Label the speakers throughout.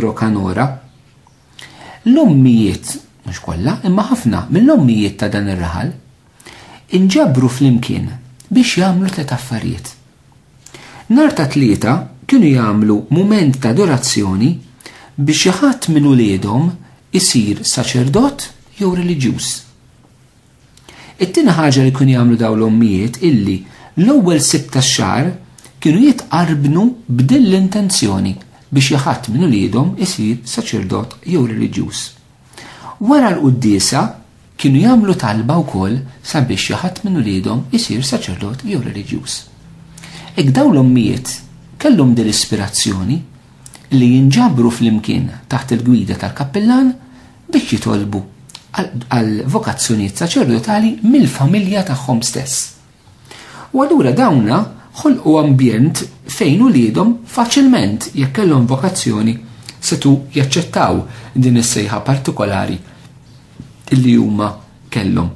Speaker 1: Procanora. L-ommijiet, mhux kollha, imma ħafna mill-ommijiet ta' dan ir-raħal inġabru flimkien biex jagħmlu 3 affarijiet. Nhar ta' tlieta kienu jagħmlu mument ta' adorazzjoni biex xi ħadd minn uliedhom isir saċerdot jew reliġjuż. It-tieni ħaġa li kienu jagħmlu dawn l-ommijiet illi l-ewwel 6 tax-xahar kienu jitqarbnu b'din l-intenzjoni biex xi ħadd minn uliedhom isir saċerdot jew reliġjuż. Wara l-quddiesa kienu jagħmlu talba wkoll sabiex xi ħadd minn uliedhom isir saċerdot jew reliġjuż. Hekk dawn l-ommijiet kellhom din l-ispirazzjoni li jinġabru flimkien taħt il-gwida tal-kappellan biex jitolbu għal vokazzjonijiet saċerdotali mill-familja tagħhom stess. U allura dawna ħolqu ambjent fejn uliedhom faċilment jekk kellhom vokazzjoni setu jaċċettaw din is-sejħa partikolari illi huma kellhom.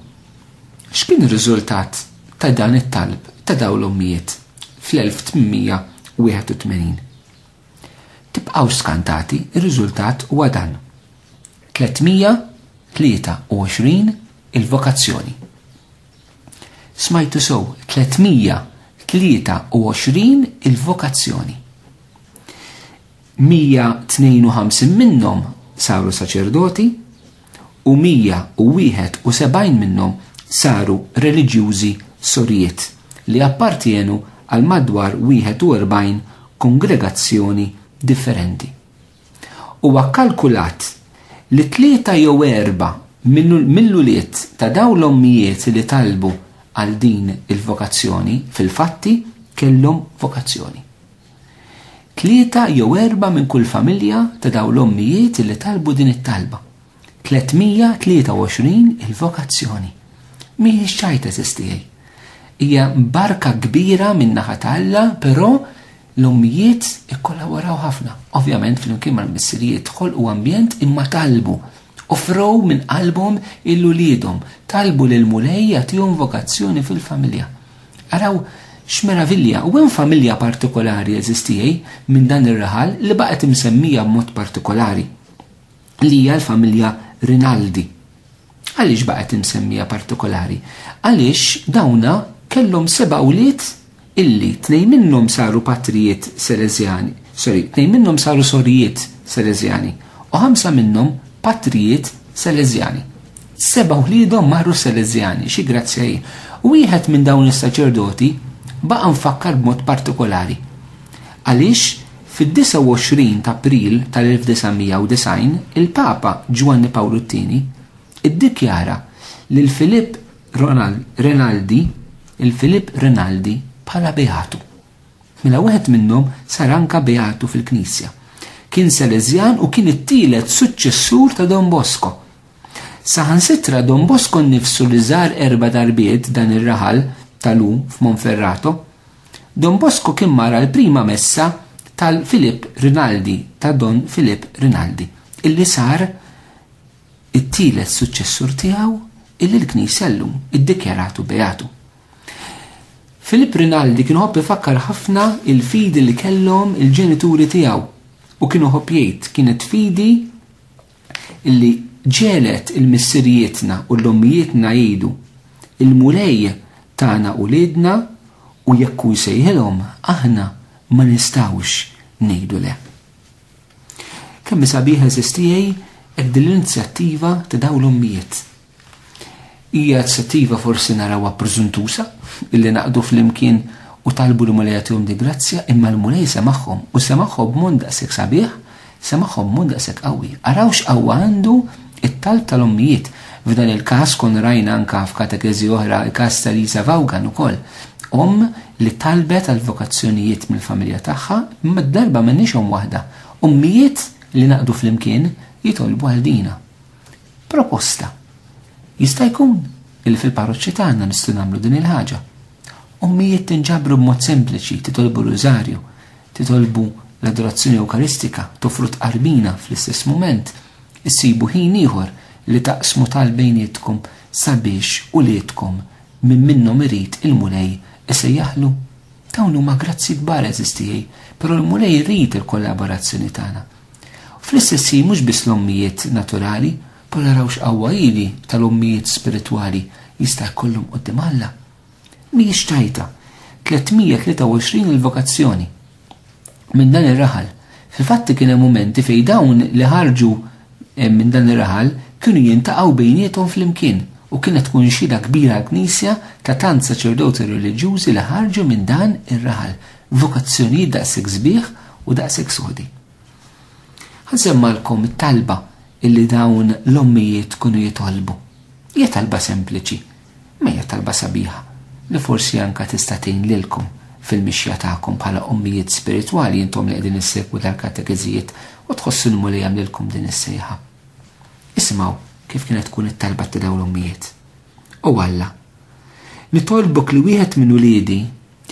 Speaker 1: X'kien ir-riżultat ta' dan it-talb ta' dawn l-ommijiet fl-1881? Tibqgħu skantati, ir-riżultat huwa dan. 323 il-vokazzjoni. Smajtu sew, 323 il-vokazzjoni. 152 minnhom saru saċerdoti u 171 minnhom saru reliġjużi sorjiet li appartienu għal madwar 41 kongregazzjoni differenti. Huwa kkalkulat li 3 jew 4 mill-ulied ta' dawn l-ommijiet li talbu għal din il-vokazzjoni fil-fatti kellhom vokazzjoni. 3 jew 4 minn kull familja ta' dawn l-ommijiet li talbu din it-talba. 323 il-vokazzjoni. Mhijiex ċajta sistijaj. Hija barka kbira minn naħa ta' Alla, però l-ommijiet ikkollaboraw ħafna. Ovvjament flimkien mal-missirijiet ħolqu ambjent imma talbu. Offrow minn qalbhom il-uliedhom, talbu lil mulej jagħtihom vokazzjoni fil-familja. Araw x'meravilja, u hemm familja partikolari eżistijaj minn dan ir-raħal li baqgħet imsemmija b'mod partikolari li hija l-familja Rinaldi. Għaliex baqgħet imsemmija partikolari? Għaliex dawna kellhom 7 ulied illi 2 minnhom saru patrijiet Salesiani, 2 minnhom saru sorjiet Salesiani u 5 minnhom patrijiet Salesiani. 7 uliedhom marru Salesiani, xi grazzja hi. U wieħed minn dawn is-saċerdoti baqa' nfakkar b'mod partikolari. Għaliex fid-29 ta' April tal-1990 il-Papa Giovanni Paolo II iddikjara lil Filip Rinaldi bħala beatu. Mela wieħed minnhom sar anke beatu fil-Knisja. Kien Salesjan u kien it-tielet suċċessur ta' Don Bosco. Saħansitra Don Bosco nnifsu li żar 4 darbiet dan ir-raħal tal-lum f'Monferrato. Don Bosco kien mara l-prima messa tal-Filip Rinaldi, ta' Don Filip Rinaldi, illi sar it-tielet suċċessur tiegħu illi l-Knisja llum iddikjaratu beatu. Filip Rinaldi kien ħobb ifakkar ħafna il-fidi li kellhom il-ġenituri tiegħu u kienu ħobb jgħid kienet fidi illi ġelet il-missirijietna u l-ommijietna jgħidu il-mulej tagħna uliedna u jekk jsejħilhom aħna ma nistgħux ngħidu le. Kemm sabiħ eżistijaj hekk din l-inizjattiva ta' dawn l-ommijiet. Hija inizjattiva forsi narawha preżuntusa illi naqdu flimkien u talbu l-mulej jagħtihom di grazzja, imma l-mulej semaħħom u semaħħom b'mod daqshekk sabiħ, semaħħom b'mod daqshekk qawwi. Araw x'qawwa għandu it-talb tal-ommijiet. F'dan il-każ kon rajna anke f'katekeżi oħra il-każ ta' Lisa Vaughan ukoll. Li talbet għal vokazzjonijiet mill-familja tagħha, imma d-darba m'għandniex waħda. Ommijiet li naqdu flimkien jitolbu għal dina. Proposta. Jista' jkun li fil-parroċċi tagħna nistgħu nagħmlu din il-ħaġa. Ommijiet tinġabru b'mod sempliċi, titolbu l-użarju, titolbu l-adorazzjoni Ewkaristika, tofru tqarbina fl-istess mument, issibu ħin ieħor li taqsmu tal-bejnietkom sabiex uliedkom minn minnhom irid il-mulej isejjaħlu. Dawn huma grazzi kbar eżistijaj, però l-mulej jrid il-kollaborazzjoni tagħna. Fl-istessi mhux biss l-ommijiet naturali, però narawx qawwajili tal-ommijiet spiritwali jista' jkollhom quddiem Alla. Mhijiex tajta 323 il-vokazzjoni minn dan ir-raħal. Fil-fatt kien hemm mumenti fejn dawn li ħarġu minn dan ir-raħal kienu jintaqgħu bejniethom flimkien u kienet tkun xhieda kbira l-Knisja ta' tant saċerdoti reliġjużi li ħarġu minn dan ir-raħal. Vokazzjonijiet daqshekk sbieħ u daqshekk sodi. Ħansemmalkom it-talba illi dawn l-ommijiet kunu jitolbu. Hija talba sempliċi, ma hija talba sabiħa li forsi anka tista' tgħin lilkom fil-mixja tagħkom bħala ommijiet spiritwali intom li qegħdin issegwu dal-katekeżijiet u tħossu li jagħmlilkom din is-sejħa. Ismgħu kif kienet tkun it-talba ta' dawn l-ommijiet. U Alla, nitolbok li wieħed minn uliedi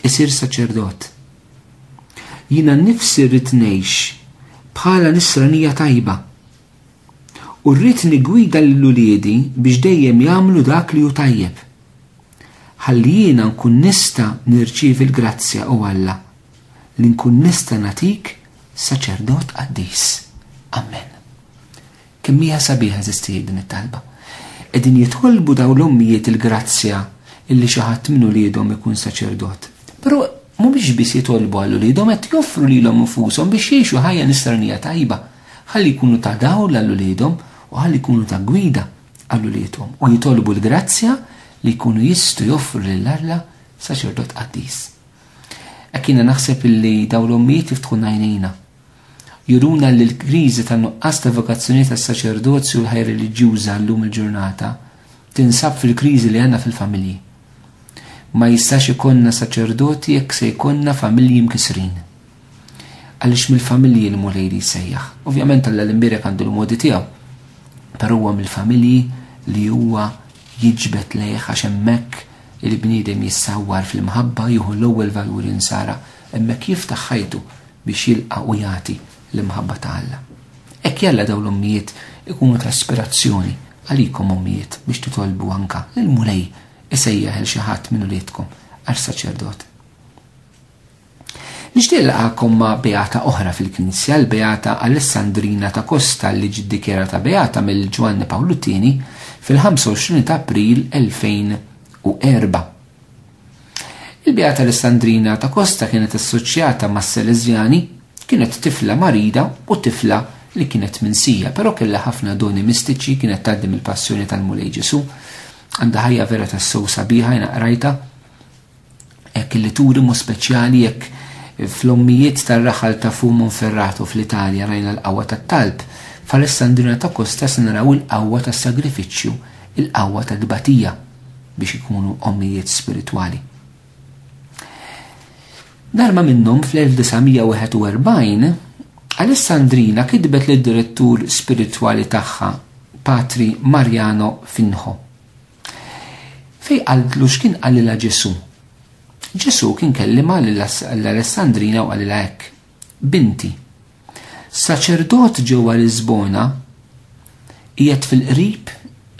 Speaker 1: isir saċerdot. Jiena nnifsi rrid ngħix bħala nisranija tajba u rrid nigwida lill-uliedi biex dejjem jagħmlu dak li hu tajjeb. Ħalli jiena nkun nista' nirċievi l-grazzja u Alla li nkun nista' nagħtik saċerdot qaddis. Amen. Kemm hija sabiħa żistijiet din it-talba. Qegħdin jitolbu dawn l-ommijiet il-grazzja illi xi ħadd minn uliedhom ikun saċerdot. Però mhumiex biss jitolbu għal uliedhom qed joffru lilhom infushom biex jgħixu ħajja nisranija tajba ħalli jkunu ta' dawl għal uliedhom u ħalli jkunu ta' gwida għal uliedhom u jitolbu l-grazzja li jkunu jistgħu joffru lill-Alla saċerdot qaddis. Hekk jiena naħseb illi dawn l-ommijiet jiftħu għajnejna. Juruna li l-kriżi tan-nuqqas ta' vokazzjonijiet tas-saċerdozju u l-ħajja reliġjuża llum il-ġurnata tinsab fil-kriżi li għandna fil-familji. Ma jistax ikonna saċerdoti jekk se jkollna familji mkisrin. Għaliex mill-familji li mulejri jsejjaħ. Ovvjament Alla l-imbirek għandu l-modi tiegħu, però huwa mill-familji li huwa jiġbed lejh għax hemmhekk il-bniedem jissawwar fil-mħabba jieħu l-ewwel valuri nsara, hemmhekk jiftaħ ħajtu biex jilqa' u jagħti l-imħabba ta' Alla. Hekk jalla dawn l-ommijiet ikunu ta' ispirazzjoni għalikom ommijiet biex titolbu anka il-mulej isejjaħ il xi ħadd minn uliedkom għal saċerdot. Nixtieq laqakom ma' beata oħra fil-Knisja, l-Beata Alessandrina ta' Costa li ġiet dikjarata beata mill-Ġwanni Pawlu II fil-25 ta' April 2004. Il-Beata Alessandrina ta' Costa kienet assoċjata ma' Salesiani, kienet tifla marida u tifla li kienet minsija, però kellha ħafna doni mistiċi, kienet tgħaddim il-passjoni tal-Mulej Ġesu, għandha ħajja vera tas-sew sabiħa jiena qrajta, hekk li turi mu speċjali jekk fl-ommijiet tar-raħal ta' Fu Monferrato fl-Italja rajna l-qawwa tat-talb, f'Alessandrina ta' Costa se naraw il-qawwa tas-sagrifiċċju, il-qawwa tal-batija biex ikunu ommijiet spiritwali. Darba minnhom fl-1941 Alessandrina kitbet lid-direttur spiritwali tagħha Patri Mariano Finho. Fej qaltlu x'kien qalilha Ġesu. Ġesu kien kellima l-Alessandrina u qalilha hekk: Binti, saċerdot ġewwa Lisbona qiegħed fil-qrib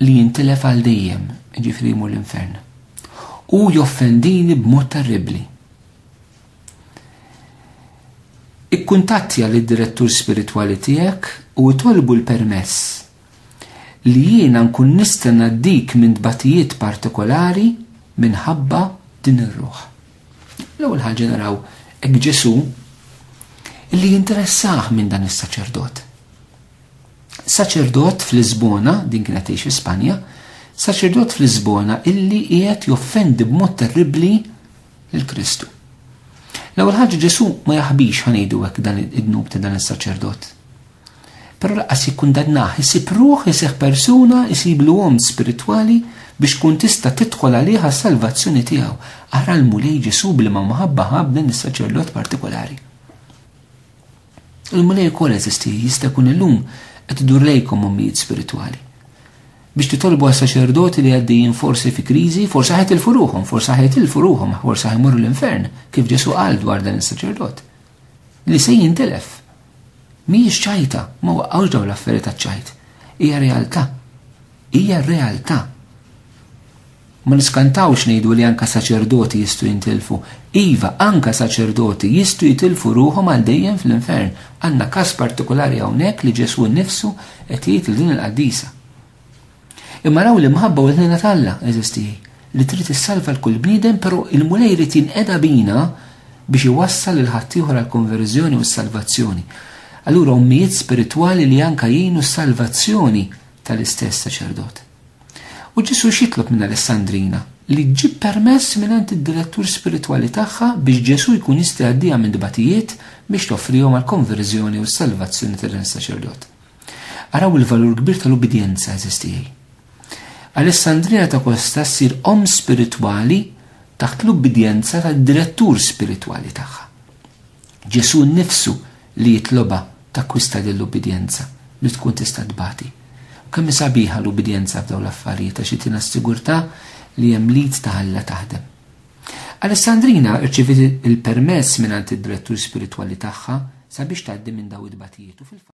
Speaker 1: li jintilef għal dejjem, ġifieri jmur l-infern, u joffendini b'mod terribbli. Ikkuntattja lid-direttur spiritwali tiegħek u jtolbu l-permess li jiena nkun nista' ngħaddik minn tbatijiet partikolari minħabba din ir-ruħ. L-ewwel ħaġa naraw hekk Ġesu li jinteressaħ minn dan is-saċerdot. Saċerdot fl-Lisbona, din kienet tgħix f'Ispanja, saċerdot fl-Lisbona illi qiegħed joffendi b'mod terribbli lill-Kristu. L-ewwel ħaġa Ġesu ma jaħbix ħanejdu hekk dan id-dnub ta' dan is-saċerdot. Però laqas jikkundannah, isib ruħ, isib persuna, isiblu għom spiritwali biex kun tista' tidħol għaliha s-salvazzjoni tiegħu. Ara l-Mulej Ġesu bli ma maħabba ħab din is-saċerdot partikolari. Il-Mulej ukoll eżisti, jista' jkun illum qed idur lejkom ommijiet spiritwali. Biex titolbu għas-saċerdoti li għaddejjin forsi fi kriżi, forsi ħajtilfu ruħhom, forsi ħajtilfu ruħhom, forsi ħajmorru l-infern, kif Ġesu qal dwar dan is-saċerdot. Li se jintelef. Mhijiex ċajta, ma waqqgħux dawn l-affarijiet taċ-ċajt. Hija realtà. Hija realtà. Ma niskantawx ngħidu li anka saċerdoti jistgħu jintilfu. Iva, anka saċerdoti jistgħu jitilfu ruhom għal dejjem fl-infern. Għandna każ partikolari hawnhekk li Ġesu nnifsu qed jgħid lil din il-qaddisa. Imma raw li mħabba u l-ħnina Alla eżisti li trid issalva l-kull bniedem, però il-mulej jrid jinqeda bina biex iwassal il ħaddieħor għall konverżjoni u s-salvazzjoni. Allura ommijiet spiritwali li anka jgħinu s-salvazzjoni tal-istess saċerdot. U Ġesu xitlob minn Alessandrina li ġib permess mingħand id-direttur spiritwali tagħha biex Ġesu jkun jista' jgħaddiha minn dbatijiet biex toffrihom għall konverżjoni u s-salvazzjoni tal-saċerdot. Araw il-valur kbir tal-ubidjenza eżistijaj. Alessandrina ta' Kosta ssir om spiritwali taħt l-ubidjenza tad-direttur spiritwali tagħha. Ġesu nnifsu li jitloba takkwista dell-ubidjenza li tkun tista' tbati. Kemm sabiħa l-ubidjenza f'dawn l-affarijiet għax tina s-sigurtà li hemm lid ta' Alla taħdem. Alessandrina rċeviet il-permess mingħand id-direttur spiritwali tagħha sabiex tgħaddi minn dawn id-batijiet.